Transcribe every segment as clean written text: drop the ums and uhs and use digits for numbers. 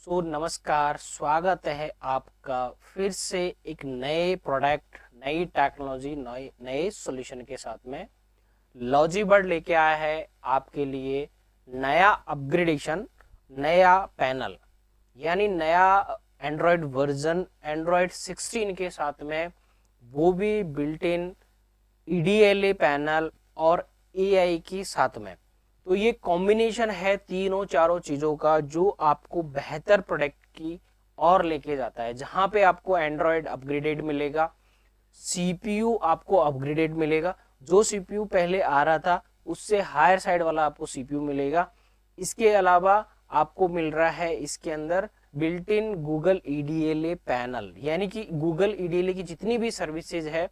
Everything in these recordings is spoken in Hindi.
नमस्कार, स्वागत है आपका फिर से एक नए प्रोडक्ट, नई टेक्नोलॉजी, नए नए सॉल्यूशन के साथ में। लॉजीबर्ड लेके आया है आपके लिए नया अपग्रेडेशन, नया पैनल, यानी नया एंड्रॉयड वर्जन एंड्रॉयड 16 के साथ में, वो भी बिल्ट इन EDLA पैनल और AI की साथ में। तो ये कॉम्बिनेशन है तीनों चारों चीजों का जो आपको बेहतर प्रोडक्ट की और लेके जाता है, जहां पे आपको एंड्रॉयड अपग्रेडेड मिलेगा, CPU आपको अपग्रेडेड मिलेगा, जो CPU पहले आ रहा था उससे हायर साइड वाला आपको CPU मिलेगा। इसके अलावा आपको मिल रहा है इसके अंदर built in Google EDLA panel, यानी कि गूगल EDLA की जितनी भी सर्विसेज है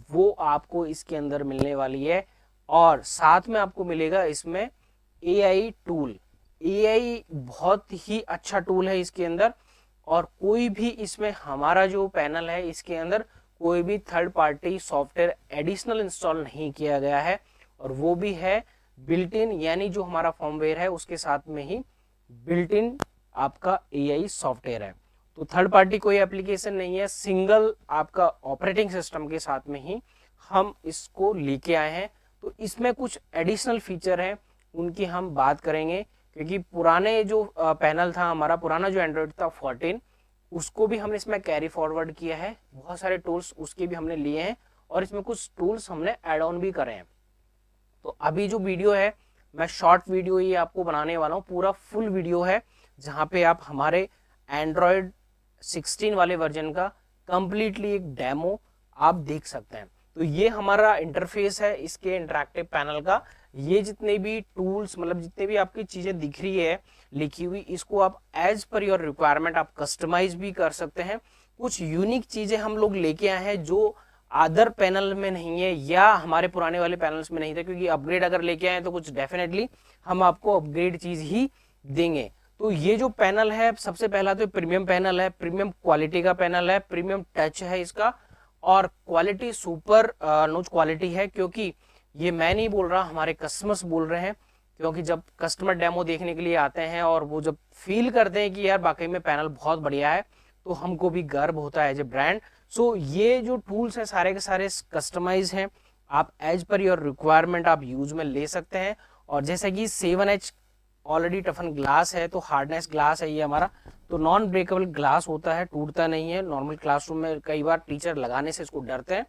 वो आपको इसके अंदर मिलने वाली है। और साथ में आपको मिलेगा इसमें AI टूल। AI बहुत ही अच्छा टूल है इसके अंदर, और कोई भी इसमें हमारा जो पैनल है इसके अंदर कोई भी third party software additional install नहीं किया गया है, और वो भी है बिल्ट इन, यानी जो हमारा फर्मवेयर है उसके साथ में ही बिल्ट इन आपका AI सॉफ्टवेयर है। तो थर्ड पार्टी कोई एप्लीकेशन नहीं है, सिंगल आपका ऑपरेटिंग सिस्टम के साथ में ही हम इसको लेके आए हैं। तो इसमें कुछ एडिशनल फीचर हैं, उनकी हम बात करेंगे, क्योंकि पुराने जो पैनल था, हमारा पुराना जो एंड्रॉयड था 14, उसको भी हमने इसमें कैरी फॉरवर्ड किया है, बहुत सारे टूल्स उसके भी हमने लिए हैं, और इसमें कुछ टूल्स हमने एड ऑन भी करे हैं। तो अभी जो वीडियो है, मैं शॉर्ट वीडियो ही आपको बनाने वाला हूँ, पूरा फुल वीडियो है जहाँ पे आप हमारे एंड्रॉयड 16 वाले वर्जन का कंप्लीटली एक डेमो आप देख सकते हैं। तो ये हमारा इंटरफेस है इसके इंटरैक्टिव पैनल का। ये जितने भी टूल्स, मतलब जितने भी आपकी चीजें दिख रही है लिखी हुई, इसको आप एज पर योर रिक्वायरमेंट आप कस्टमाइज भी कर सकते हैं। कुछ यूनिक चीजें हम लोग लेके आए हैं जो अदर पैनल में नहीं है या हमारे पुराने वाले पैनल्स में नहीं था, क्योंकि अपग्रेड अगर लेके आए तो कुछ डेफिनेटली हम आपको अपग्रेड चीज ही देंगे। तो ये जो पैनल है, सबसे पहला तो प्रीमियम पैनल है, प्रीमियम क्वालिटी का पैनल है, प्रीमियम टच है इसका, और क्वालिटी सुपर नोच क्वालिटी है। क्योंकि ये मैं नहीं बोल रहा, हमारे कस्टमर्स बोल रहे हैं, क्योंकि जब कस्टमर डेमो देखने के लिए आते हैं और वो जब फील करते हैं कि यार वाकई में पैनल बहुत बढ़िया है, तो हमको भी गर्व होता है एज ए ब्रांड। सो ये जो टूल्स हैं सारे के सारे कस्टमाइज हैं, आप एज पर योर रिक्वायरमेंट आप यूज में ले सकते हैं। और जैसे कि 7H ऑलरेडी टफन ग्लास है, तो हार्डनेस ग्लास है ये हमारा, तो नॉन ब्रेकेबल ग्लास होता है, टूटता नहीं है। नॉर्मल क्लासरूम में कई बार टीचर लगाने से इसको डरते हैं,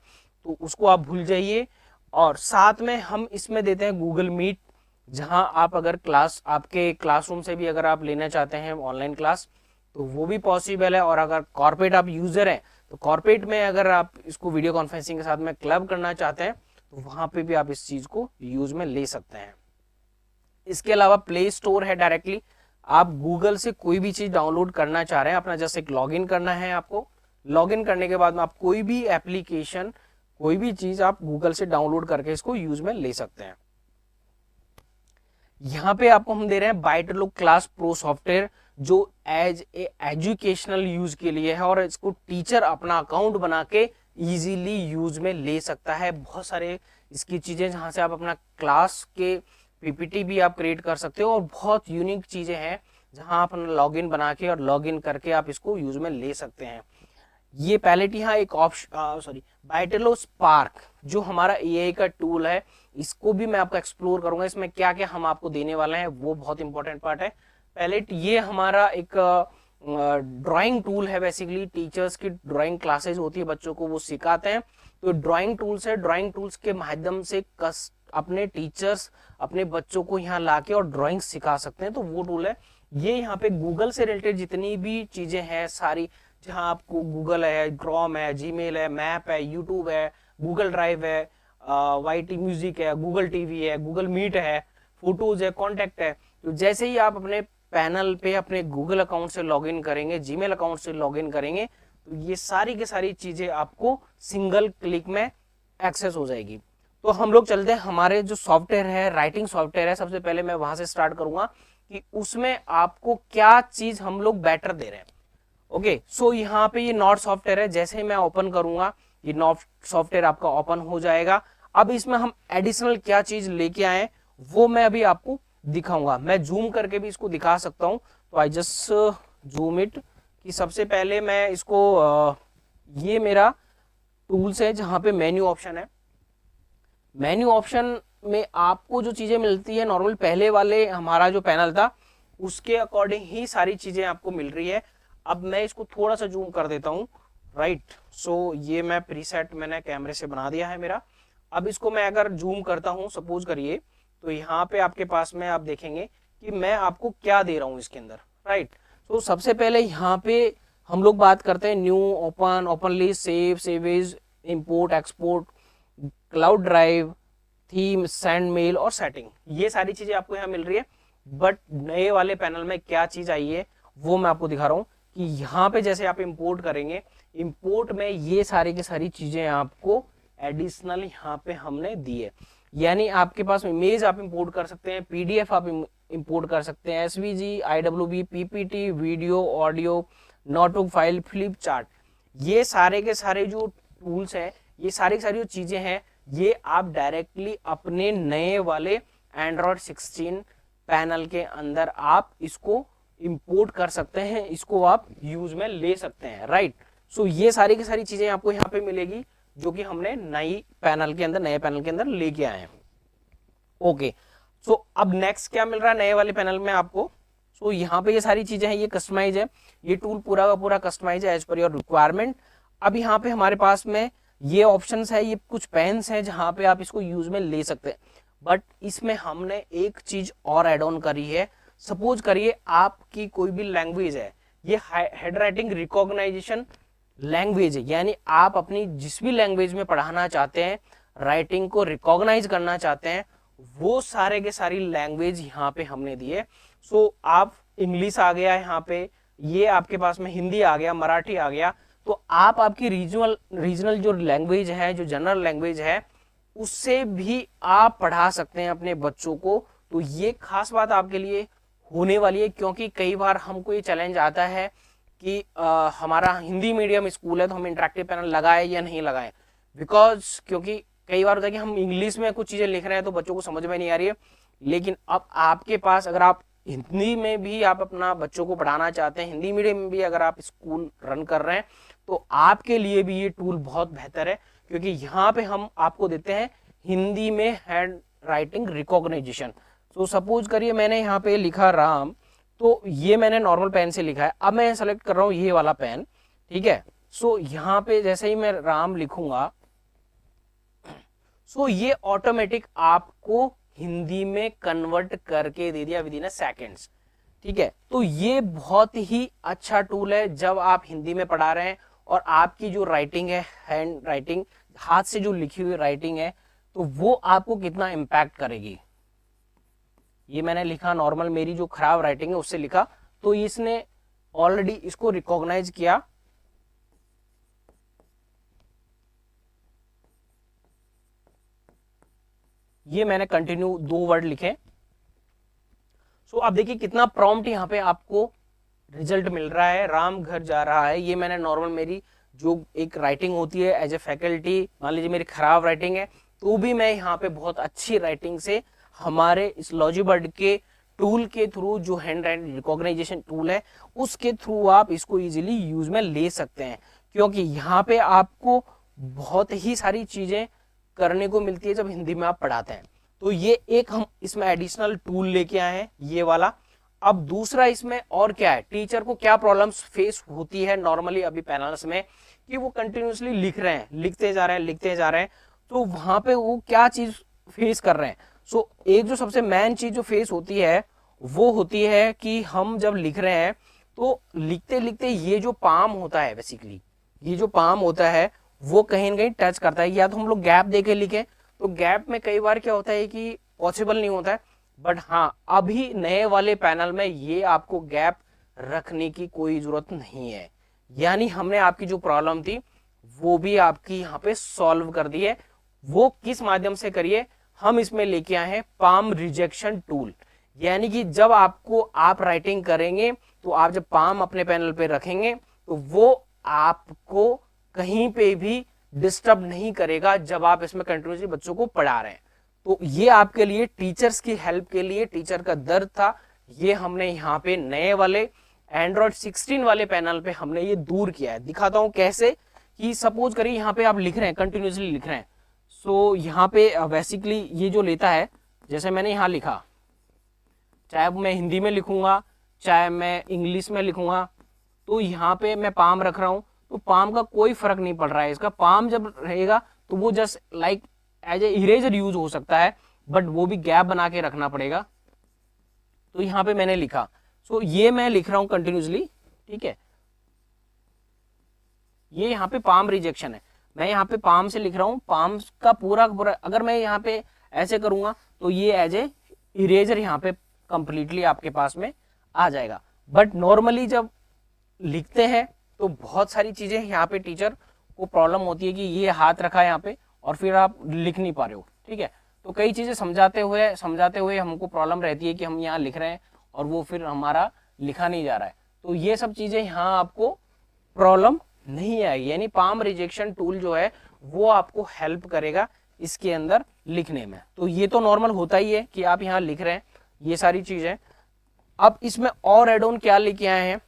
तो उसको आप भूल जाइए। और साथ में हम इसमें देते हैं गूगल मीट, जहां आप अगर क्लास आपके क्लासरूम से भी अगर आप लेना चाहते हैं ऑनलाइन क्लास, तो वो भी पॉसिबल है। और अगर कॉर्पोरेट आप यूजर हैं, तो कॉर्पोरेट में अगर आप इसको वीडियो कॉन्फ्रेंसिंग के साथ में क्लब करना चाहते हैं, तो वहां पे भी आप इस चीज को यूज में ले सकते हैं। इसके अलावा प्ले स्टोर है, डायरेक्टली आप गूगल से कोई भी चीज डाउनलोड करना चाह रहे हैं, अपना जस्ट एक लॉगिन करना है आपको। लॉगिन करने के बाद में आप कोई भी एप्लीकेशन, कोई भी चीज आप गूगल से डाउनलोड करके इसको यूज में ले सकते हैं। यहाँ पे आपको हम दे रहे हैं बाइटलो क्लास प्रो सॉफ्टवेयर, जो एज ए एजुकेशनल यूज के लिए है, और इसको टीचर अपना अकाउंट बना के इजीली यूज में ले सकता है। बहुत सारे इसकी चीजें जहां से आप अपना क्लास के PPT भी आप क्रिएट कर सकते हो, और बहुत यूनिक चीजें हैं जहां आप लॉगिन बना के और लॉगिन करके आप इसको यूज में ले सकते हैं। ये पैलेट यहाँ एक ऑप्शन बाइटलो स्पार्क जो हमारा AI का टूल है, इसको भी मैं आपको एक्सप्लोर करूंगा, इसमें क्या क्या हम आपको देने वाले हैं, वो बहुत इंपॉर्टेंट पार्ट है। पैलेट ये हमारा एक ड्राइंग टूल है, बेसिकली टीचर्स की ड्राइंग क्लासेज होती है, बच्चों को वो सिखाते हैं। तो ड्राइंग टूल्स है, ड्राइंग टूल्स के माध्यम से अपने टीचर्स अपने बच्चों को यहाँ लाके और ड्राइंग सिखा सकते हैं, तो वो टूल है। ये यहाँ पे गूगल से रिलेटेड जितनी भी चीजें हैं सारी, जहां आपको गूगल है, क्रोम है, जीमेल है, मैप है, यूट्यूब है, गूगल ड्राइव है, YT म्यूजिक है, गूगल TV है, गूगल मीट है, फोटोज है, कॉन्टेक्ट है। तो जैसे ही आप अपने पैनल पे अपने गूगल अकाउंट से लॉगिन करेंगे, जीमेल अकाउंट से लॉगिन करेंगे, तो ये सारी की सारी चीजें आपको सिंगल क्लिक में एक्सेस हो जाएगी। तो हम लोग चलते हैं हमारे जो सॉफ्टवेयर है, राइटिंग सॉफ्टवेयर है, सबसे पहले मैं वहां से स्टार्ट करूंगा कि उसमें आपको क्या चीज हम लोग बेटर दे रहे हैं। ओके, सो यहाँ पे ये नोट सॉफ्टवेयर है, जैसे ही मैं ओपन करूंगा ये नोट सॉफ्टवेयर आपका ओपन हो जाएगा। अब इसमें हम एडिशनल क्या चीज लेके आए वो मैं अभी आपको दिखाऊंगा, मैं जूम करके भी इसको दिखा सकता हूं। तो आई जस्ट जूम इट कि सबसे पहले मैं इसको ये मेरा टूल्स है जहाँ पे मेन्यू ऑप्शन है। मेन्यू ऑप्शन में आपको जो चीज़ें मिलती है नॉर्मल पहले वाले हमारा जो पैनल था उसके अकॉर्डिंग ही सारी चीज़ें आपको मिल रही है। अब मैं इसको थोड़ा सा जूम कर देता हूँ, राइट। सो ये मैं प्रीसेट मैंने कैमरे से बना दिया है मेरा। अब इसको मैं अगर जूम करता हूँ सपोज करिए, तो यहाँ पे आपके पास में आप देखेंगे कि मैं आपको क्या दे रहा हूँ इसके अंदर, राइट। तो सबसे पहले यहाँ पे हम लोग बात करते हैं new, open, open list, save, save as, import, export, cloud drive, theme, send mail और सेटिंग। ये सारी चीजें आपको यहाँ मिल रही है। बट नए वाले पैनल में क्या चीज आई है वो मैं आपको दिखा रहा हूँ कि यहाँ पे जैसे आप इंपोर्ट करेंगे, इंपोर्ट में ये सारी की सारी चीजें आपको एडिशनल यहाँ पे हमने दी है। यानी आपके पास इमेज आप इंपोर्ट कर सकते हैं, पीडीएफ आप इंपोर्ट कर सकते हैं, SVG, IWB, PPT, video, audio, notebook file, flip chart, ये सारे के सारे जो टूल्स हैं, ये सारी की सारी जो चीजें हैं, ये आप डायरेक्टली अपने नए वाले एंड्रॉयड 16 पैनल के अंदर आप इसको इंपोर्ट कर सकते हैं, इसको आप यूज में ले सकते हैं, राइट। सो ये सारी की सारी चीजें आपको यहाँ पे मिलेगी जो कि हमने नए पैनल के अंदर लेके आए हैं। ओके, सो अब नेक्स्ट क्या मिल रहा है नए वाले पैनल में आपको। सो यहाँ पे ये सारी चीजें हैं, ये कस्टमाइज है, ये टूल पूरा का पूरा कस्टमाइज है एज पर योर रिक्वायरमेंट। अब यहाँ पे हमारे पास में ये ऑप्शंस है, ये कुछ पेन्स है जहाँ पे आप इसको यूज में ले सकते हैं। बट इसमें हमने एक चीज और एड ऑन करी है। सपोज करिए आपकी कोई भी लैंग्वेज है, ये हेड राइटिंग रिकॉग्नाइजेशन लैंग्वेज है, यानी आप अपनी जिस भी लैंग्वेज में पढ़ाना चाहते हैं, राइटिंग को रिकॉग्नाइज करना चाहते हैं, वो सारे के सारी लैंग्वेज यहाँ पे हमने दी है। सो आप इंग्लिश आ गया यहाँ पे, ये आपके पास में हिंदी आ गया, मराठी आ गया, तो आप आपकी रीजनल जो लैंग्वेज है, जो जनरल लैंग्वेज है, उससे भी आप पढ़ा सकते हैं अपने बच्चों को। तो ये खास बात आपके लिए होने वाली है, क्योंकि कई बार हमको ये चैलेंज आता है कि हमारा हिंदी मीडियम स्कूल है तो हम इंटरेक्टिव पैनल लगाए या नहीं लगाए। बिकॉज क्योंकि कई बार होता है कि हम इंग्लिश में कुछ चीजें लिख रहे हैं तो बच्चों को समझ में नहीं आ रही है, लेकिन अब आपके पास अगर आप हिंदी में भी आप अपना बच्चों को पढ़ाना चाहते हैं, हिंदी मीडियम में भी अगर आप स्कूल रन कर रहे हैं, तो आपके लिए भी ये टूल बहुत बेहतर है, क्योंकि यहाँ पे हम आपको देते हैं हिंदी में हैंड राइटिंग रिकॉग्नाइजेशन। तो सपोज करिए मैंने यहाँ पे लिखा राम, तो ये मैंने नॉर्मल पेन से लिखा है, अब मैं सेलेक्ट कर रहा हूँ ये वाला पेन, ठीक है। सो यहाँ पे जैसे ही मैं राम लिखूंगा, सो ये ऑटोमेटिक आपको हिंदी में कन्वर्ट करके दे दिया विद इन सेकेंड्स, ठीक है। तो ये बहुत ही अच्छा टूल है जब आप हिंदी में पढ़ा रहे हैं और आपकी जो राइटिंग है, हैंड राइटिंग, हाथ से जो लिखी हुई राइटिंग है, तो वो आपको कितना इम्पैक्ट करेगी। ये मैंने लिखा नॉर्मल, मेरी जो खराब राइटिंग है उससे लिखा, तो इसने ऑलरेडी इसको रिकॉग्नाइज किया। ये मैंने कंटिन्यू 2 वर्ड लिखे। सो अब देखिए कितना प्रॉम्प्ट यहाँ पे आपको रिजल्ट मिल रहा है। राम घर जा रहा है, ये मैंने नॉर्मल मेरी जो एक राइटिंग होती है एज ए फैकल्टी, मान लीजिए मेरी खराब राइटिंग है तो भी मैं यहाँ पे बहुत अच्छी राइटिंग से हमारे इस लॉजिबर्ड के टूल के थ्रू, जो हैंड राइटिंग रिकॉग्नाइजेशन टूल है, उसके थ्रू आप इसको इजीली यूज में ले सकते हैं, क्योंकि यहाँ पे आपको बहुत ही सारी चीजें करने को मिलती है जब हिंदी में आप पढ़ाते हैं। तो ये एक हम इसमें एडिशनल टूल लेके आए हैं, ये वाला। अब दूसरा इसमें और क्या है, टीचर को क्या प्रॉब्लम्स फेस होती है नॉर्मली अभी पैनल्स में, कि वो कंटिन्यूसली लिख रहे हैं, लिखते जा रहे हैं, तो वहां पे वो क्या चीज फेस कर रहे हैं। सो एक जो सबसे मेन चीज जो फेस होती है वो होती है कि हम जब लिख रहे हैं तो लिखते लिखते ये जो पाम होता है, बेसिकली ये जो पाम होता है वो कहीं ना कहीं टच करता है। या तो हम लोग गैप देके लिखें, तो गैप में कई बार क्या होता है कि पॉसिबल नहीं होता है, बट हाँ अभी नए वाले पैनल में ये आपको गैप रखने की कोई जरूरत नहीं है। यानी हमने आपकी जो प्रॉब्लम थी वो भी आपकी यहाँ पे सॉल्व कर दी है। वो किस माध्यम से करिए, हम इसमें लेके आए हैं पाम रिजेक्शन टूल। यानी कि जब आपको आप राइटिंग करेंगे तो आप जब पाम अपने पैनल पे रखेंगे तो वो आपको कहीं पे भी डिस्टर्ब नहीं करेगा जब आप इसमें कंटिन्यूसली बच्चों को पढ़ा रहे हैं। तो ये आपके लिए टीचर्स की हेल्प के लिए, टीचर का दर्द था, ये हमने यहाँ पे नए वाले एंड्रॉइड 16 वाले पैनल पे हमने ये दूर किया है। दिखाता हूं कैसे, कि सपोज करिए यहाँ पे आप लिख रहे हैं, कंटिन्यूसली लिख रहे हैं, सो यहाँ पे बेसिकली ये जो लेता है, जैसे मैंने यहाँ लिखा, चाहे मैं हिंदी में लिखूंगा चाहे मैं इंग्लिश में लिखूंगा, तो यहाँ पे मैं पाम रख रहा हूँ, तो पाम का कोई फर्क नहीं पड़ रहा है। इसका पाम जब रहेगा तो वो just like as a eraser use हो सकता है, बट वो भी गैप बना के रखना पड़ेगा। तो यहाँ पे मैंने लिखा, सो ये मैं लिख रहा हूं कंटिन्यूसली, ठीक है। ये यहाँ पे पाम रिजेक्शन है, मैं यहाँ पे पाम से लिख रहा हूँ, पाम का पूरा पूरा अगर मैं यहाँ पे ऐसे करूंगा तो ये एज ए इरेजर यहाँ पे कंप्लीटली आपके पास में आ जाएगा। बट नॉर्मली जब लिखते हैं तो बहुत सारी चीजें यहाँ पे टीचर को प्रॉब्लम होती है कि ये हाथ रखा है यहाँ पे और फिर आप लिख नहीं पा रहे हो, ठीक है। तो कई चीजें समझाते हुए हमको प्रॉब्लम रहती है कि हम यहाँ लिख रहे हैं और वो फिर हमारा लिखा नहीं जा रहा है। तो ये सब चीजें यहाँ आपको प्रॉब्लम नहीं आएगी, यानी पाम रिजेक्शन टूल जो है वो आपको हेल्प करेगा इसके अंदर लिखने में। तो ये तो नॉर्मल होता ही है कि आप यहाँ लिख रहे हैं, ये सारी चीजें। अब इसमें और एड ऑन क्या लेके आए हैं,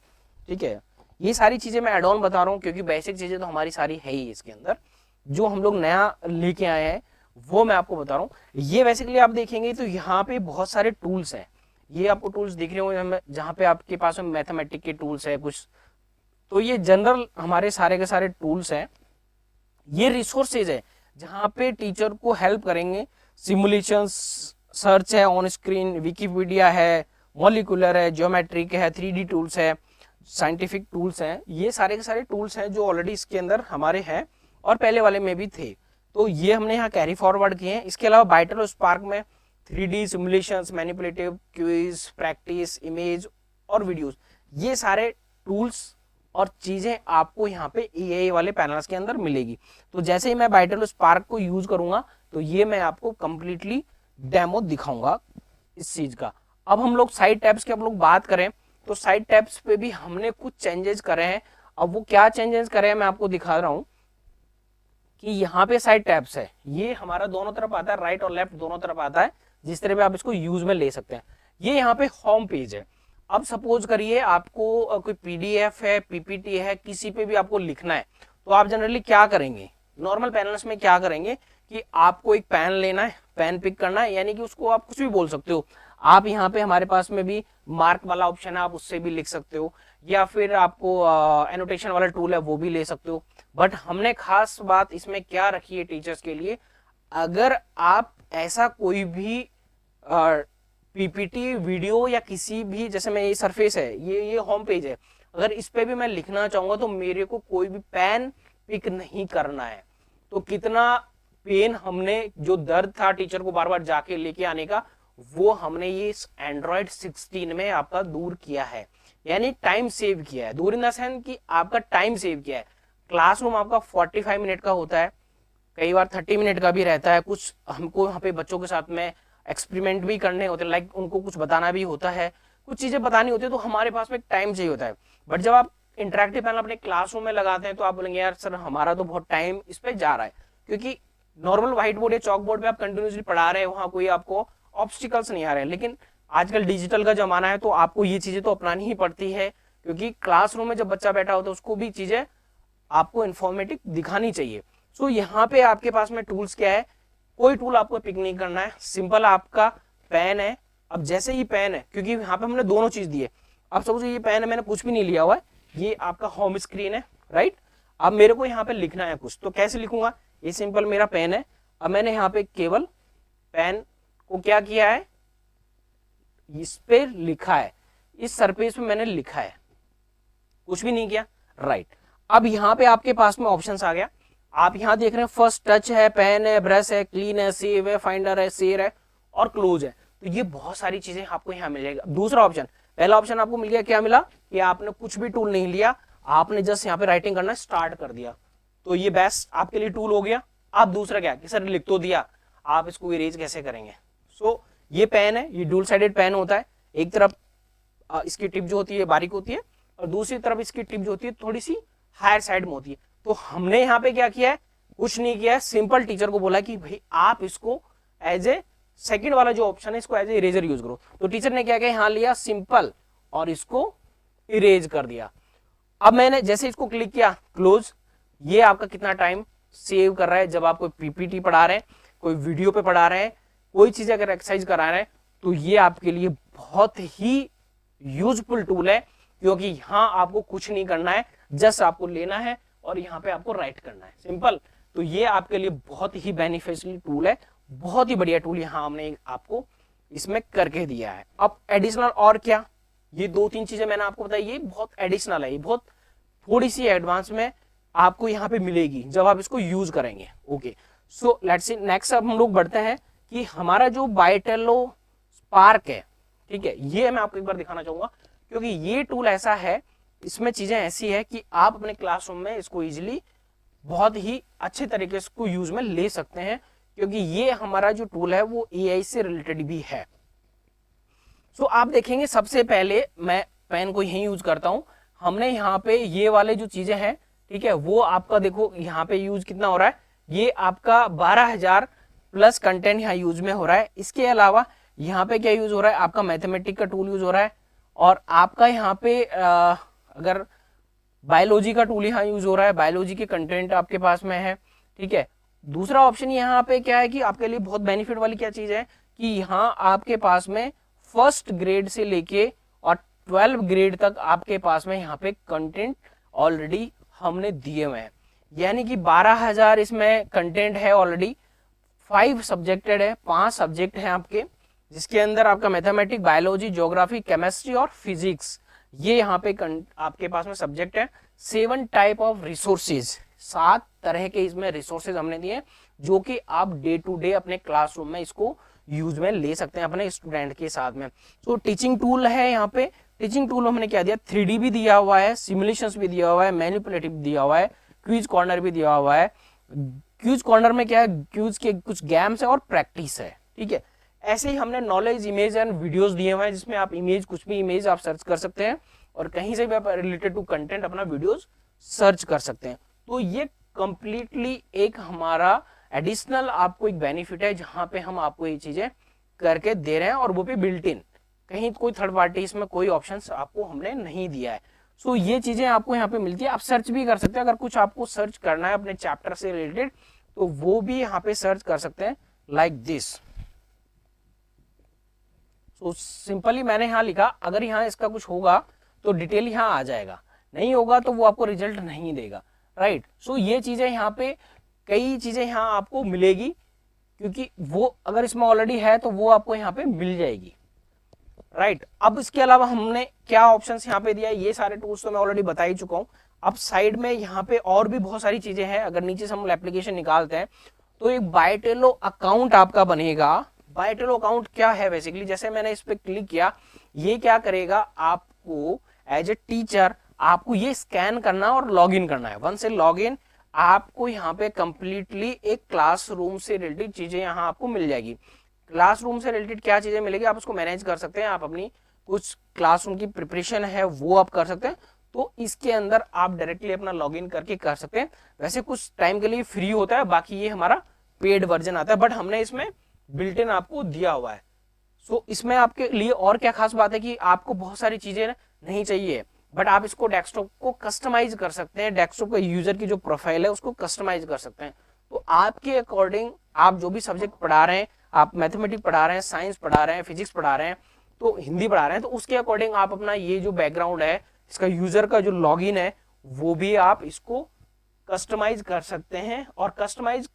ठीक है, ये सारी चीजें मैं एड ऑन बता रहा हूँ क्योंकि बेसिक चीजें तो हमारी सारी है ही इसके अंदर। जो हम लोग नया लेके आए हैं वो मैं आपको बता रहा हूँ। ये बेसिकली आप देखेंगे तो यहाँ पे बहुत सारे टूल्स हैं, ये आपको टूल्स दिख रहे होंगे जहाँ पे आपके पास में मैथमेटिक के टूल्स है कुछ, तो ये जनरल हमारे सारे के सारे टूल्स हैं। ये रिसोर्सेज है जहाँ पे टीचर को हेल्प करेंगे। सिमुलेशन सर्च है, ऑन स्क्रीन विकिपीडिया है, मॉलिक्यूलर है, ज्योमेट्रिक है, 3D टूल्स है, साइंटिफिक टूल्स हैं। ये सारे के सारे टूल्स हैं जो ऑलरेडी इसके अंदर हमारे हैं और पहले वाले में भी थे, तो ये हमने यहाँ कैरी फॉरवर्ड किए हैं। इसके अलावा बाइटल और स्पार्क में 3D simulations, manipulative, quiz, practice, image और वीडियोस, ये सारे टूल्स और चीजें आपको यहाँ पे EAE वाले पैनल्स के अंदर मिलेगी। तो जैसे ही मैं बाइटल और स्पार्क को यूज करूंगा तो ये मैं आपको कंप्लीटली डेमो दिखाऊंगा इस चीज का। अब हम लोग साइड टैब्स की हम लोग बात करें तो साइड टैब्स पे भी हमने कुछ चेंजेस करे हैं। अब वो क्या चेंजेस करे हैं मैं आपको दिखा रहा हूँ कि यहाँ पे साइड टैब्स है, ये हमारा दोनों तरफ आता है, राइट और लेफ्ट दोनों तरफ आता है, जिस तरह पे आप इसको यूज में ले सकते हैं। ये यहाँ पे होम पेज है। अब सपोज करिए आपको कोई PDF है, PPT है, किसी पे भी आपको लिखना है, तो आप जनरली क्या करेंगे, नॉर्मल पैनल्स में क्या करेंगे कि आपको एक पेन लेना है, पेन पिक करना है, यानी कि उसको आप कुछ भी बोल सकते हो। आप यहाँ पे हमारे पास में भी मार्क वाला ऑप्शन है, आप उससे भी लिख सकते हो, या फिर आपको एनोटेशन वाला टूल है वो भी ले सकते हो। बट हमने खास बात इसमें क्या रखी है टीचर्स के लिए, अगर आप ऐसा कोई भी PPT वीडियो या किसी भी, जैसे मैं ये सरफेस है, ये होम पेज है, अगर इस पे भी मैं लिखना चाहूंगा तो मेरे को कोई भी पेन पिक नहीं करना है। तो कितना पेन हमने, जो दर्द था टीचर को बार बार जाके लेके आने का, वो हमने ये इस एंड्रॉइड 16 में आपका दूर किया है, यानी टाइम सेव किया है। दूर इन द सेंस कि आपका टाइम सेव किया है। क्लासरूम आपका 45 मिनट का होता है, कई बार 30 मिनट का भी रहता है। कुछ हमको यहाँ पे बच्चों के साथ में एक्सपेरिमेंट भी करने होते हैं, लाइक उनको कुछ बताना भी होता है, कुछ चीजें बतानी होती है, तो हमारे पास में टाइम चाहिए होता है। बट जब आप इंटरेक्टिव पैनल अपने क्लासरूम में लगाते हैं तो आप बोलेंगे यार सर हमारा तो बहुत टाइम इस पे जा रहा है, क्योंकि नॉर्मल व्हाइट बोर्ड या चौक बोर्ड पे आप कंटिन्यूसली पढ़ा रहे हैं, वहां कोई आपको ऑब्स्टिकल्स नहीं आ रहे हैं। लेकिन आजकल डिजिटल का जमाना है तो आपको ये चीजें तो अपनानी ही पड़ती है, क्योंकि क्लासरूम में जब बच्चा बैठा होता है उसको भी चीजें आपको इन्फॉर्मेटिव दिखानी चाहिए। सो यहाँ पे आपके पास में टूल्स क्या है, कोई टूल आपको पिक नहीं करना है, सिंपल आपका पेन है। अब जैसे ही पेन है, क्योंकि यहाँ पे हमने दोनों चीज दी है, अब सपोज ये पेन है, मैंने कुछ भी नहीं लिया हुआ है, ये आपका होम स्क्रीन है, राइट। अब मेरे को यहाँ पे लिखना है कुछ, तो कैसे लिखूंगा, ये सिंपल मेरा पेन है। अब मैंने यहाँ पे केवल पेन को क्या किया है, इस पे लिखा है, इस सरफेस पे मैंने लिखा है, कुछ भी नहीं किया, राइट। अब यहाँ पे आपके पास में ऑप्शंस आ गया, आप यहाँ देख रहे हैं फर्स्ट टच है, पेन है, ब्रश है, क्लीन है, सेव है, फाइंडर है, शेयर है और क्लोज है। तो ये बहुत सारी चीजें आपको यहाँ मिल जाएगा। दूसरा ऑप्शन, पहला ऑप्शन आपको मिल गया, क्या मिला कि आपने कुछ भी टूल नहीं लिया, आपने जस्ट यहाँ पे राइटिंग करना स्टार्ट कर दिया, तो ये बेस्ट आपके लिए टूल हो गया। आप दूसरा क्या कि सर लिख तो दिया, आप इसको इरेज कैसे करेंगे। सो ये पेन है, ये डुअल साइडेड पेन होता है, एक तरफ इसकी टिप जो होती है बारीक होती है और दूसरी तरफ इसकी टिप जो होती है थोड़ी सी हायर साइड में होती है। तो हमने यहाँ पे क्या किया है, कुछ नहीं किया है, सिंपल टीचर को बोला कि भाई आप इसको एज ए सेकंड वाला जो ऑप्शन है इसको एज ए इरेजर यूज करो। तो टीचर ने क्या किया, यहाँ लिया सिंपल और इसको इरेज कर दिया। अब मैंने जैसे इसको क्लिक किया क्लोज, ये आपका कितना टाइम सेव कर रहा है। जब आप कोई पीपीटी पढ़ा रहे हैं, कोई वीडियो पे पढ़ा रहे हैं, कोई चीज अगर एक्सरसाइज करा रहे हैं, तो ये आपके लिए बहुत ही यूजफुल टूल है, क्योंकि यहाँ आपको कुछ नहीं करना है, जस्ट आपको लेना है और यहाँ पे आपको राइट करना है, सिंपल। तो ये आपके लिए बहुत ही बेनिफिशियल टूल है, बहुत ही बढ़िया टूल यहाँ हमने आपको इसमें करके दिया है। अब एडिशनल और क्या, ये 2-3 चीजें मैंने आपको बताई, ये बहुत एडिशनल है, ये बहुत थोड़ी सी एडवांस में आपको यहाँ पे मिलेगी जब आप इसको यूज करेंगे। Okay, so let's see next. अब हम लोग बढ़ते हैं कि हमारा जो बाइटेलो स्पार्क है, ठीक है, ये मैं आपको एक बार दिखाना चाहूंगा, क्योंकि ये टूल ऐसा है, इसमें चीजें ऐसी है कि आप अपने क्लासरूम में इसको इजिली बहुत ही अच्छे तरीके से इसको यूज में ले सकते हैं, क्योंकि ये हमारा जो टूल है वो एआई से रिलेटेड भी है। सो आप देखेंगे सबसे पहले मैं पेन को यही यूज करता हूं। हमने यहाँ पे ये वाले जो चीजें हैं, ठीक है, वो आपका देखो यहाँ पे यूज कितना हो रहा है, ये आपका 12,000 प्लस कंटेंट यहाँ यूज में हो रहा है। इसके अलावा यहाँ पे क्या यूज हो रहा है, आपका मैथमेटिक का टूल यूज हो रहा है, और आपका यहाँ पे अगर बायोलॉजी का टूल यहाँ यूज हो रहा है, बायोलॉजी के कंटेंट आपके पास में है, ठीक है। दूसरा ऑप्शन यहाँ पे क्या है कि आपके लिए बहुत बेनिफिट वाली क्या चीज है कि यहाँ आपके पास में फर्स्ट ग्रेड से लेके और 12 ग्रेड तक आपके पास में यहाँ पे कंटेंट ऑलरेडी हमने दिए हुए हैं, यानी कि 12,000 इसमें कंटेंट है ऑलरेडी। 5 सब्जेक्टेड है, 5 सब्जेक्ट है आपके, जिसके अंदर आपका मैथमेटिक्स, बायोलॉजी, ज्योग्राफी, केमिस्ट्री और फिजिक्स, ये यहाँ पे आपके पास में सब्जेक्ट है। 7 टाइप ऑफ रिसोर्सेज, 7 तरह के इसमें रिसोर्सेज हमने दिए, जो कि आप डे टू डे अपने क्लासरूम में इसको यूज में ले सकते हैं अपने स्टूडेंट के साथ में। तो टीचिंग टूल है, यहाँ पे टीचिंग टूल में हमने क्या दिया, 3D भी दिया हुआ है, सिमुलेशंस भी दिया हुआ है, मैनिपुलेटिव दिया हुआ है, क्विज कॉर्नर भी दिया हुआ है। क्विज कॉर्नर में क्या है, क्विज के कुछ गेम्स है और प्रैक्टिस है, ठीक है। ऐसे ही हमने नॉलेज, इमेज एंड वीडियोस दिए हुए हैं, जिसमें आप इमेज, कुछ भी इमेज आप सर्च कर सकते हैं और कहीं से भी आप रिलेटेड टू कंटेंट अपना वीडियोस सर्च कर सकते हैं। तो ये कंप्लीटली एक हमारा एडिशनल आपको एक बेनिफिट है, जहां पे हम आपको ये चीजें करके दे रहे हैं, और वो भी बिल्ट इन, कहीं कोई थर्ड पार्टी इसमें कोई ऑप्शन आपको हमने नहीं दिया है। सो ये चीजें आपको यहाँ पे मिलती है, आप सर्च भी कर सकते हैं। अगर कुछ आपको सर्च करना है अपने चैप्टर से रिलेटेड, तो वो भी यहाँ पे सर्च कर सकते हैं, लाइक दिस। सो सिंपली मैंने यहाँ लिखा, अगर यहाँ इसका कुछ होगा तो डिटेल यहाँ आ जाएगा, नहीं होगा तो वो आपको रिजल्ट नहीं देगा, राइट। सो ये चीजें यहाँ पे कई चीजें यहाँ आपको मिलेगी, क्योंकि वो अगर इसमें ऑलरेडी है तो वो आपको यहाँ पे मिल जाएगी, राइट। अब इसके अलावा हमने क्या ऑप्शंस यहाँ पे दिया है, ये सारे टूल्स तो मैं ऑलरेडी बता ही चुका हूँ। अब साइड में यहाँ पे और भी बहुत सारी चीजें हैं। अगर नीचे से हम एप्लीकेशन निकालते हैं तो एक बायटेलो अकाउंट आपका बनेगा। बायटेलो अकाउंट क्या है, बेसिकली जैसे मैंने इस पे क्लिक किया, ये क्या करेगा, आपको एज ए टीचर आपको ये स्कैन करना और लॉग इन करना है। वन से लॉग इन, आपको यहाँ पे कंप्लीटली एक क्लासरूम से रिलेटेड चीजें यहाँ आपको मिल जाएगी। क्लासरूम से रिलेटेड क्या चीजें मिलेगी, आप उसको मैनेज कर सकते हैं, आप अपनी कुछ क्लासरूम की प्रिपरेशन है वो आप कर सकते हैं। तो इसके अंदर आप डायरेक्टली अपना लॉगिन करके कर सकते हैं। वैसे कुछ टाइम के लिए फ्री होता है, बाकी ये हमारा पेड वर्जन आता है, बट हमने इसमें बिल्ट इन आपको दिया हुआ है। सो इसमें आपके लिए और क्या खास बात है कि आपको बहुत सारी चीजें नहीं चाहिए, बट आप इसको डेस्कटॉप को कस्टमाइज कर सकते हैं। डेस्कटॉप का यूजर की जो प्रोफाइल है उसको कस्टमाइज कर सकते हैं। तो आपके अकॉर्डिंग आप जो भी सब्जेक्ट पढ़ा रहे हैं, आप मैथमेटिक्स पढ़ा रहे हैं, साइंस पढ़ा रहे हैं, फिजिक्स पढ़ा रहे हैं, तो हिंदी पढ़ा रहे हैं, तो उसके अकॉर्डिंग आप अपना ये जो बैकग्राउंड है, इसका यूजर का जो लॉगिन है, वो भी आप इसको कस्टमाइज कर सकते हैं। और कस्टमाइज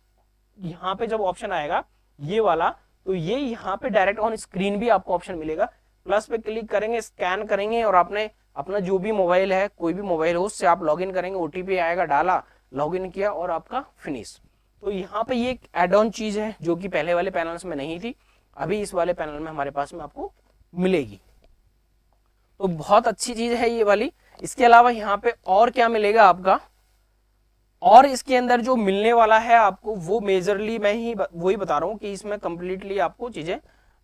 यहाँ पे जब ऑप्शन आएगा ये वाला, तो ये यहाँ पे डायरेक्ट ऑन स्क्रीन भी आपको ऑप्शन मिलेगा। प्लस पे क्लिक करेंगे, स्कैन करेंगे और आपने अपना जो भी मोबाइल है, कोई भी मोबाइल हो, उससे आप लॉगिन करेंगे, ओटीपी आएगा, डाला, लॉगिन किया और आपका फिनिश। तो यहाँ पे ये एक एड ऑन चीज है जो कि पहले वाले पैनल्स में नहीं थी, अभी इस वाले पैनल में हमारे पास में आपको मिलेगी। तो बहुत अच्छी चीज है ये वाली। इसके अलावा यहाँ पे और क्या मिलेगा आपका, और इसके अंदर जो मिलने वाला है आपको वो मेजरली मैं ही वही बता रहा हूँ कि इसमें कंप्लीटली आपको चीजें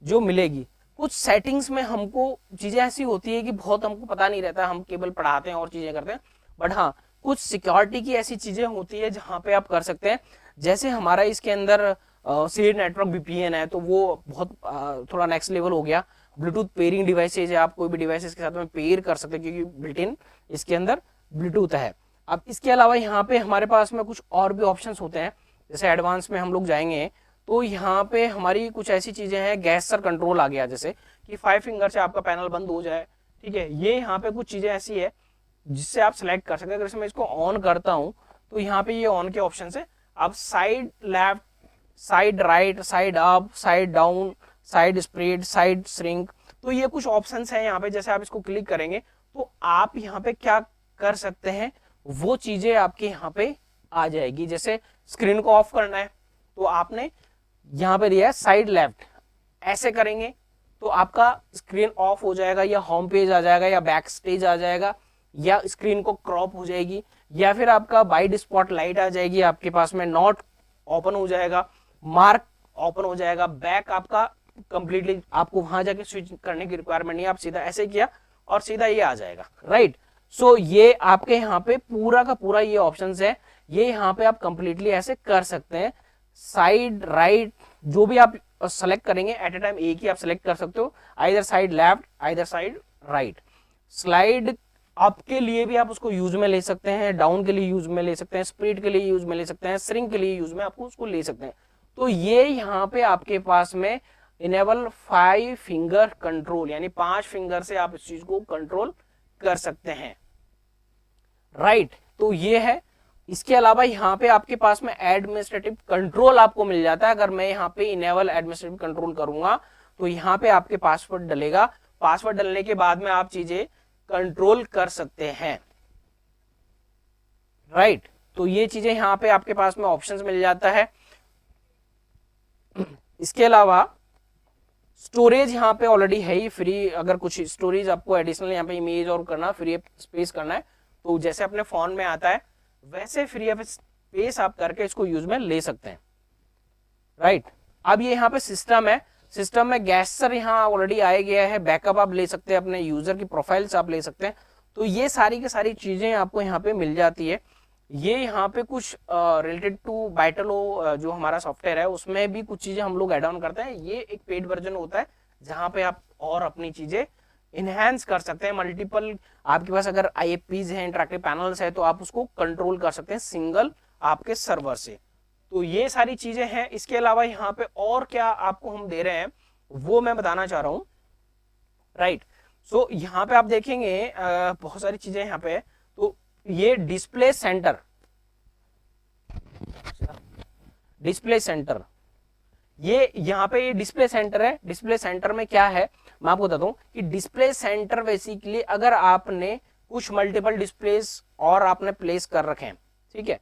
जो मिलेगी। कुछ सेटिंग्स में हमको चीजें ऐसी होती है कि बहुत हमको पता नहीं रहता, हम केवल पढ़ाते हैं और चीजें करते हैं, बट हाँ कुछ सिक्योरिटी की ऐसी चीजें होती है जहां पे आप कर सकते हैं। जैसे हमारा इसके अंदर सीड नेटवर्क VPN है, तो वो बहुत थोड़ा नेक्स्ट लेवल हो गया। ब्लूटूथ पेयरिंग डिवाइसेज है, आप कोई भी डिवाइसेस के साथ में पेयर कर सकते हैं क्योंकि बिल्ट इन इसके अंदर ब्लूटूथ है। अब इसके अलावा यहाँ पे हमारे पास में कुछ और भी ऑप्शंस होते हैं, जैसे एडवांस में हम लोग जाएंगे तो यहाँ पे हमारी कुछ ऐसी चीजें हैं, गेस्चर कंट्रोल आ गया, जैसे कि 5 फिंगर से आपका पैनल बंद हो जाए, ठीक है। ये यहाँ पे कुछ चीजें ऐसी है जिससे आप सिलेक्ट कर सकते हैं। अगर मैं इसको ऑन करता हूं तो यहाँ पे ये ऑन के ऑप्शन से आप side left, side right, side up, side down, side spread, side shrink, तो ये कुछ ऑप्शंस हैं यहाँ पे। जैसे आप इसको क्लिक करेंगे तो आप यहाँ पे क्या कर सकते हैं, वो चीजें आपके यहाँ पे आ जाएगी। जैसे स्क्रीन को ऑफ करना है तो आपने यहाँ पे दिया है साइड लेफ्ट, ऐसे करेंगे तो आपका स्क्रीन ऑफ हो जाएगा, या होम पेज आ जाएगा, या बैक स्टेज आ जाएगा, या स्क्रीन को क्रॉप हो जाएगी, या फिर आपका बाइट स्पॉट लाइट आ जाएगी आपके पास में, नॉट ओपन हो जाएगा, मार्क ओपन हो जाएगा, बैक आपका कंप्लीटली, आपको वहां जाके स्विच करने की रिक्वायरमेंट नहीं, आप सीधा ऐसे किया और सीधा ये आ जाएगा, राइट। सो ये आपके यहाँ पे पूरा का पूरा ये ऑप्शंस है, ये यहाँ पे आप कंप्लीटली ऐसे कर सकते हैं। साइड राइट जो भी आप सेलेक्ट करेंगे एट ए टाइम एक ही आप सेलेक्ट कर सकते हो, either side left, either side right. Slide up के लिए भी आप उसको यूज में ले सकते हैं, डाउन के लिए यूज में ले सकते हैं, स्प्लिट के लिए यूज में ले सकते हैं, श्रिंक के लिए यूज में आपको उसको ले सकते हैं। तो ये यहाँ पे आपके पास में इनेबल 5 फिंगर कंट्रोल, यानी 5 फिंगर से आप इस चीज को कंट्रोल कर सकते हैं, राइट। तो ये है। इसके अलावा यहाँ पे आपके पास में एडमिनिस्ट्रेटिव कंट्रोल आपको मिल जाता है। अगर मैं यहाँ पे इनेबल एडमिनिस्ट्रेटिव कंट्रोल करूंगा तो यहाँ पे आपके पासवर्ड डलेगा, पासवर्ड डलने के बाद में आप चीजें कंट्रोल कर सकते हैं, राइट। तो ये चीजें यहाँ पे आपके पास में ऑप्शंस मिल जाता है। इसके अलावा स्टोरेज यहाँ पे ऑलरेडी है ही फ्री, अगर कुछ स्टोरेज आपको एडिशनल यहाँ पे इमेज और करना, फ्री स्पेस करना है, तो जैसे अपने फोन में आता है वैसे फ्री ऑफ स्पेस आप करके इसको यूज में ले सकते हैं, राइट। अब ये यहाँ पे सिस्टम है, सिस्टम में गेस्चर यहाँ ऑलरेडी आ गया है, बैकअप आप ले सकते हैं, अपने यूजर की प्रोफाइल्स आप ले सकते हैं। तो ये सारी की सारी चीजें आपको यहाँ पे मिल जाती है। ये यहाँ पे कुछ रिलेटेड टू बाइटलो जो हमारा सॉफ्टवेयर है उसमें भी कुछ चीजें हम लोग ऐड ऑन करते हैं। ये एक पेड वर्जन होता है जहां पे आप और अपनी चीजें इनहेंस कर सकते हैं। मल्टीपल आपके पास अगर IFPs हैं, इंटरैक्टिव पैनल्स है, तो आप उसको कंट्रोल कर सकते हैं सिंगल आपके सर्वर से। तो ये सारी चीजें हैं। इसके अलावा यहाँ पे और क्या आपको हम दे रहे हैं वो मैं बताना चाह रहा हूं, राइट। सो यहाँ पे आप देखेंगे बहुत सारी चीजें यहाँ पे। तो ये डिस्प्ले सेंटर, डिस्प्ले सेंटर, ये यहाँ पे ये डिस्प्ले सेंटर है। डिस्प्ले सेंटर में क्या है मैं आपको बता दूं कि डिस्प्ले सेंटर बेसिकली अगर आपने कुछ मल्टीपल डिस्प्लेस और आपने प्लेस कर रखे हैं, ठीक है,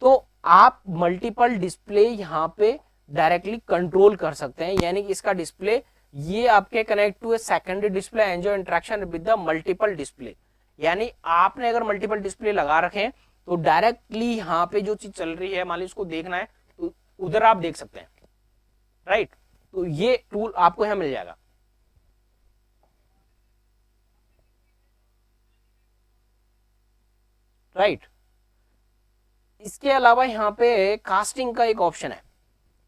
तो आप मल्टीपल डिस्प्ले यहाँ पे डायरेक्टली कंट्रोल कर सकते हैं। यानी कि इसका डिस्प्ले ये आपके connect to a secondary display enjoy interaction with the multiple display. यानी आपने अगर मल्टीपल डिस्प्ले लगा रखे हैं तो डायरेक्टली यहाँ पे जो चीज चल रही है, मान लीजिए उसको देखना है तो उधर आप देख सकते हैं, राइट। तो ये टूल आपको यहां मिल जाएगा, राइट। इसके अलावा यहाँ पे कास्टिंग का एक ऑप्शन है,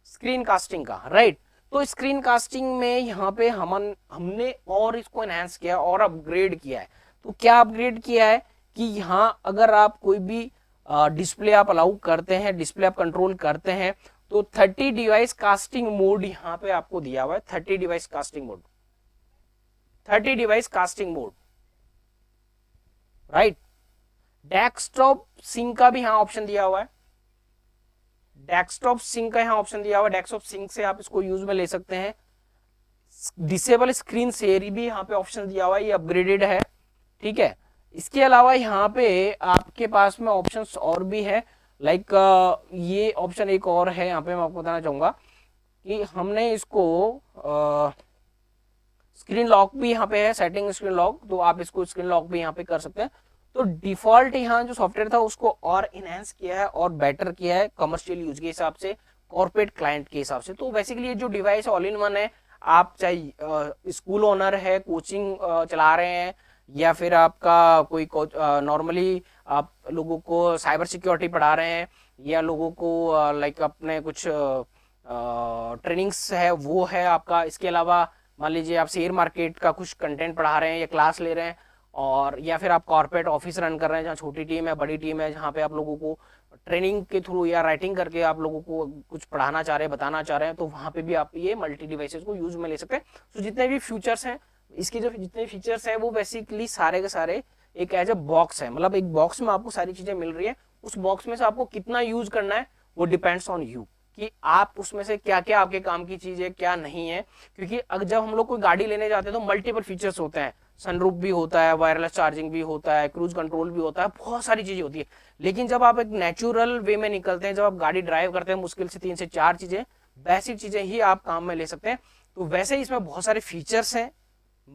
स्क्रीन कास्टिंग का, राइट। तो स्क्रीन कास्टिंग में यहाँ पे हमने और इसको एनहांस किया और अपग्रेड किया है। तो क्या अपग्रेड किया है कि यहाँ अगर आप कोई भी डिस्प्ले आप अलाउ करते हैं, डिस्प्ले आप कंट्रोल करते हैं, तो 30 डिवाइस कास्टिंग मोड यहाँ पे आपको दिया हुआ है। 30 device casting mode, 30 device casting mode, right. Desktop sync का भी यहाँ ऑप्शन दिया हुआ है, डेस्कटॉप सिंक का यहाँ ऑप्शन दिया हुआ है। डेस्कटॉप सिंक से आप इसको यूज में ले सकते हैं। डिसेबल स्क्रीन शेयर भी यहाँ पे ऑप्शन दिया हुआ है, ये अपग्रेडेड है, ठीक है। इसके अलावा यहाँ पे आपके पास में ऑप्शंस और भी है, लाइक ये ऑप्शन एक और है यहाँ पे मैं आपको बताना चाहूंगा कि हमने इसको स्क्रीन लॉक भी यहाँ पे है, सेटिंग स्क्रीन लॉक, तो आप इसको स्क्रीन लॉक भी यहाँ पे कर सकते हैं। तो डिफॉल्ट यहाँ जो सॉफ्टवेयर था उसको और इनहेंस किया है और बेटर किया है कमर्शियल यूज के हिसाब से, कॉर्पोरेट क्लाइंट के हिसाब से। तो बेसिकली ये जो डिवाइस ऑल इन वन है, आप चाहे स्कूल ओनर है, कोचिंग चला रहे हैं, या फिर आपका कोई नॉर्मली आप लोगों को साइबर सिक्योरिटी पढ़ा रहे हैं, या लोगों को लाइक अपने कुछ ट्रेनिंग्स है वो है आपका। इसके अलावा मान लीजिए आप शेयर मार्केट का कुछ कंटेंट पढ़ा रहे हैं या क्लास ले रहे हैं, और या फिर आप कॉर्पोरेट ऑफिस रन कर रहे हैं जहाँ छोटी टीम है बड़ी टीम है, जहाँ पे आप लोगों को ट्रेनिंग के थ्रू या राइटिंग करके आप लोगों को कुछ पढ़ाना चाह रहे हैं, बताना चाह रहे हैं, तो वहाँ पे भी आप ये मल्टी डिवाइसेस को यूज में ले सकते हैं। तो जितने भी फ्यूचर्स हैं, इसके जो जितने फीचर्स हैं वो बेसिकली सारे के सारे एक एज अ बॉक्स है, मतलब एक बॉक्स में आपको सारी चीजें मिल रही है। उस बॉक्स में से आपको कितना यूज करना है वो डिपेंड्स ऑन यू, कि आप उसमें से क्या क्या आपके काम की चीज है क्या नहीं है। क्योंकि अगर जब हम लोग कोई गाड़ी लेने जाते हैं तो मल्टीपल फीचर्स होते हैं, सनरूफ भी होता है, वायरलेस चार्जिंग भी होता है, क्रूज कंट्रोल भी होता है, बहुत सारी चीजें होती है। लेकिन जब आप एक नेचुरल वे में निकलते हैं, जब आप गाड़ी ड्राइव करते हैं, मुश्किल से 3 से 4 चीजें, बेसिक चीजें ही आप काम में ले सकते हैं। तो वैसे ही इसमें बहुत सारे फीचर्स हैं,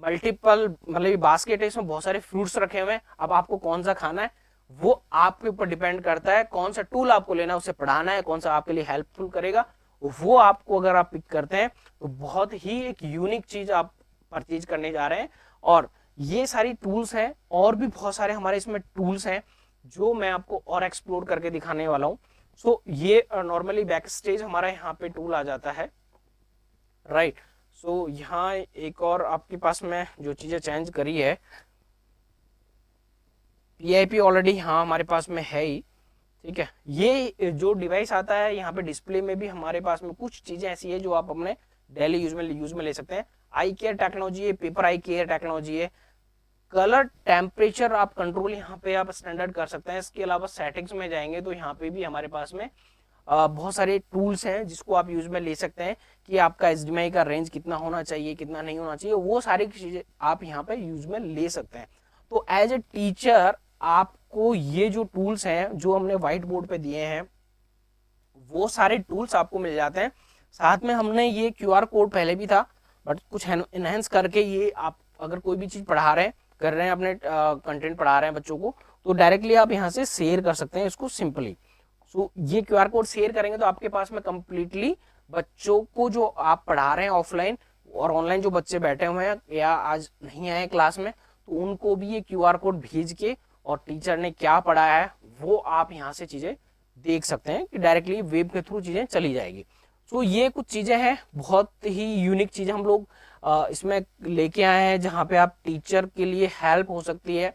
मल्टीपल मतलब बास्केट है, इसमें बहुत सारे फ्रूट्स रखे हुए हैं। अब आपको कौन सा खाना है वो आपके ऊपर डिपेंड करता है, कौन सा टूल आपको लेना है, उसे पढ़ाना है, कौन सा आपके लिए हेल्पफुल करेगा, वो आपको अगर आप पिक करते हैं तो बहुत ही एक यूनिक चीज आप परचेज करने जा रहे हैं। और ये सारी टूल्स हैं, और भी बहुत सारे हमारे इसमें टूल्स हैं जो मैं आपको और एक्सप्लोर करके दिखाने वाला हूं। सो ये नॉर्मली बैक स्टेज हमारा यहाँ पे टूल आ जाता है, राइट। सो यहाँ एक और आपके पास में जो चीजें चेंज करी है, PIP ऑलरेडी हाँ हमारे पास में है ही, ठीक है। ये जो डिवाइस आता है यहाँ पे डिस्प्ले में भी हमारे पास में कुछ चीजें ऐसी है जो आप अपने डेली यूज में ले सकते हैं। आई केयर टेक्नोलॉजी है, पेपर आई केयर टेक्नोलॉजी है, कलर टेम्परेचर आप कंट्रोल यहाँ पे आप स्टैंडर्ड कर सकते हैं। इसके अलावा सेटिंग्स में जाएंगे तो यहाँ पे भी हमारे पास में बहुत सारे टूल्स हैं जिसको आप यूज में ले सकते हैं, कि आपका HDMI का रेंज कितना होना चाहिए कितना नहीं होना चाहिए, वो सारी चीजें आप यहाँ पे यूज में ले सकते हैं। तो एज ए टीचर आपको ये जो टूल्स हैं जो हमने व्हाइट बोर्ड पे दिए हैं वो सारे टूल्स आपको मिल जाते हैं। साथ में हमने ये QR कोड पहले भी था, बट कुछ एनहेंस करके ये आप अगर कोई भी चीज पढ़ा रहे हैं कर रहे हैं, अपने कंटेंट पढ़ा रहे हैं बच्चों को, तो डायरेक्टली आप यहाँ से शेयर कर सकते हैं इसको सिंपली। सो ये QR कोड शेयर करेंगे तो आपके पास में कंप्लीटली बच्चों को जो आप पढ़ा रहे हैं ऑफलाइन और ऑनलाइन जो बच्चे बैठे हुए हैं या आज नहीं आए क्लास में, तो उनको भी ये QR कोड भेज के और टीचर ने क्या पढ़ाया है वो आप यहाँ से चीजें देख सकते हैं, कि डायरेक्टली वेब के थ्रू चीजें चली जाएगी। सो ये कुछ चीजें हैं, बहुत ही यूनिक चीजें हम लोग इसमें लेके आए हैं जहाँ पे आप टीचर के लिए हेल्प हो सकती है।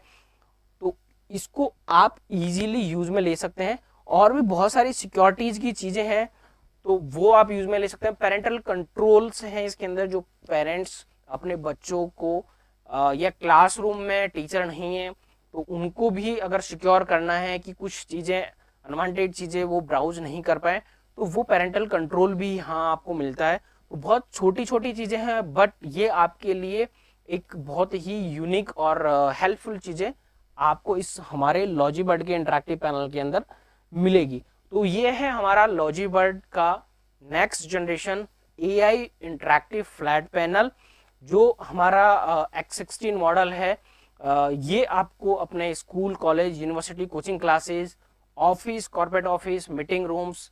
तो इसको आप इजीली यूज में ले सकते हैं। और भी बहुत सारी सिक्योरिटीज की चीजें हैं तो वो आप यूज में ले सकते हैं। पेरेंटल कंट्रोल्स हैं इसके अंदर, जो पेरेंट्स अपने बच्चों को या क्लासरूम में टीचर नहीं है तो उनको भी अगर सिक्योर करना है कि कुछ चीजें अनवांटेड चीजें वो ब्राउज नहीं कर पाए, तो वो पेरेंटल कंट्रोल भी यहाँ आपको मिलता है। तो बहुत छोटी छोटी चीजें हैं, बट ये आपके लिए एक बहुत ही यूनिक और हेल्पफुल चीजें आपको इस हमारे लॉजीबर्ड के इंटरैक्टिव पैनल के अंदर मिलेगी। तो ये है हमारा लॉजीबर्ड का next generation AI interactive flat panel, जो हमारा X16 मॉडल है। ये आपको अपने school college university coaching classes, office corporate office, meeting rooms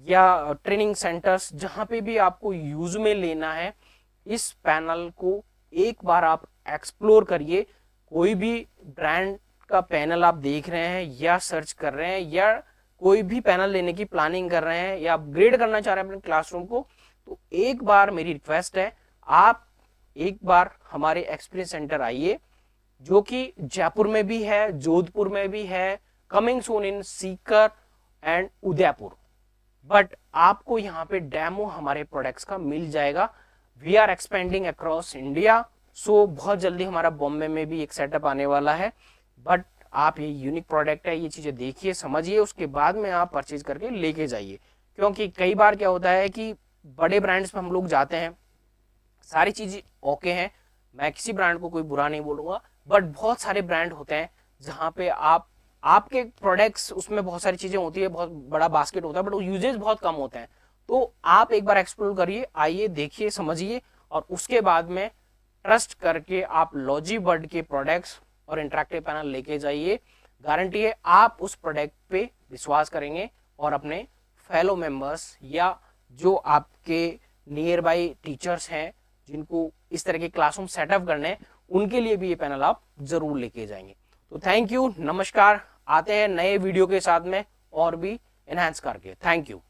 या ट्रेनिंग सेंटर्स, जहां पे भी आपको यूज में लेना है, इस पैनल को एक बार आप एक्सप्लोर करिए। कोई भी ब्रांड का पैनल आप देख रहे हैं या सर्च कर रहे हैं या कोई भी पैनल लेने की प्लानिंग कर रहे हैं या अपग्रेड करना चाह रहे हैं अपने क्लासरूम को, तो एक बार मेरी रिक्वेस्ट है आप एक बार हमारे एक्सपीरियंस सेंटर आइए, जो कि जयपुर में भी है, जोधपुर में भी है, coming soon in Sikar and Udaipur. But आपको यहाँ पे डेमो हमारे प्रोडक्ट्स का मिल जाएगा। We are expanding across India, so बहुत जल्दी हमारा बॉम्बे में भी एक सेटअप आने वाला है। बट आप ये यूनिक प्रोडक्ट है, ये चीजें देखिए समझिए, उसके बाद में आप परचेज करके लेके जाइए। क्योंकि कई बार क्या होता है कि बड़े ब्रांड्स में हम लोग जाते हैं, सारी चीजें ओके हैं, मैं किसी ब्रांड को कोई बुरा नहीं बोलूंगा, बट बहुत सारे ब्रांड होते हैं जहाँ पे आपके प्रोडक्ट्स उसमें बहुत सारी चीजें होती है, बहुत बड़ा बास्केट होता है, बट यूजेज बहुत कम होते हैं। तो आप एक बार एक्सप्लोर करिए, आइए देखिए समझिए, और उसके बाद में ट्रस्ट करके आप लॉजीबर्ड के प्रोडक्ट्स और इंटरैक्टिव पैनल लेके जाइए। गारंटी है आप उस प्रोडक्ट पे विश्वास करेंगे और अपने फेलो मेंबर्स या जो आपके नियर बाई टीचर्स हैं जिनको इस तरह के क्लासरूम सेटअप करने हैं, उनके लिए भी ये पैनल आप जरूर लेके जाएंगे। तो थैंक यू, नमस्कार, आते हैं नए वीडियो के साथ में और भी एनहांस करके। Thank you.